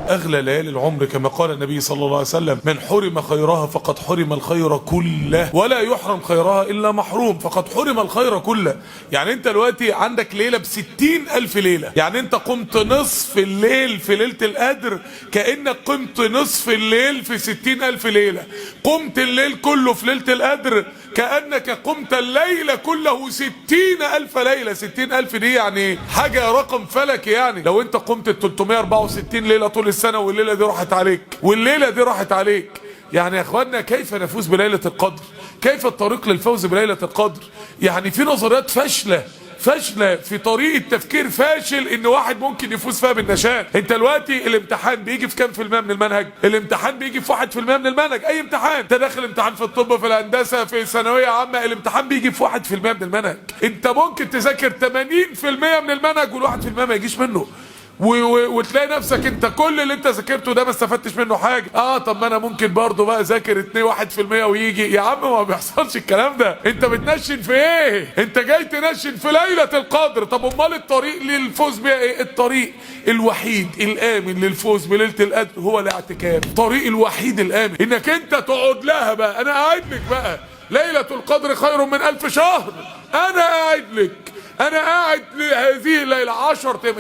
اغلى ليالي العمر كما قال النبي صلى الله عليه وسلم: من حرم خيرها فقد حرم الخير كله، ولا يحرم خيرها الا محروم فقد حرم الخير كله. يعني انت دلوقتي عندك ليله ب60,000 ليله، يعني انت قمت نصف الليل في ليله القدر كانك قمت نصف الليل في 60,000 ليله. قمت الليل كله في ليله القدر كانك قمت الليل كله 60,000 ليله. 60,000 دي يعني حاجه رقم فلكي. يعني لو انت قمت 364 ليله طول السنه والليله دي راحت عليك والليله دي راحت عليك، يعني يا اخوانا كيف نفوز بليله القدر؟ كيف الطريق للفوز بليله القدر؟ يعني في نظريات فاشله في طريقه تفكير فاشل ان واحد ممكن يفوز فيها بالنشان. انت دلوقتي الامتحان بيجي في كام في المية من المنهج؟ الامتحان بيجي في 1% من المنهج. اي امتحان، انت داخل امتحان في الطب، في الهندسه، في ثانويه عامه، الامتحان بيجي في 1% من المنهج. انت ممكن تذاكر 80% من المنهج وال1% ما يجيش منه، وتلاقي نفسك انت كل اللي انت ذاكرته ده ما استفدتش منه حاجه. طب ما انا ممكن برضه بقى اذاكر 1% ويجي. يا عم ما بيحصلش الكلام ده. انت بتنشن في ايه؟ انت جاي تنشن في ليله القدر. طب امال الطريق للفوز بيها ايه؟ الطريق الوحيد الامن للفوز بليله القدر هو الاعتكاف. الطريق الوحيد الامن انك انت تقعد لها بقى. انا قاعد لك بقى ليله القدر خير من 1000 شهر. انا قاعد لك، انا قاعد لهذه الليله 10 ايام.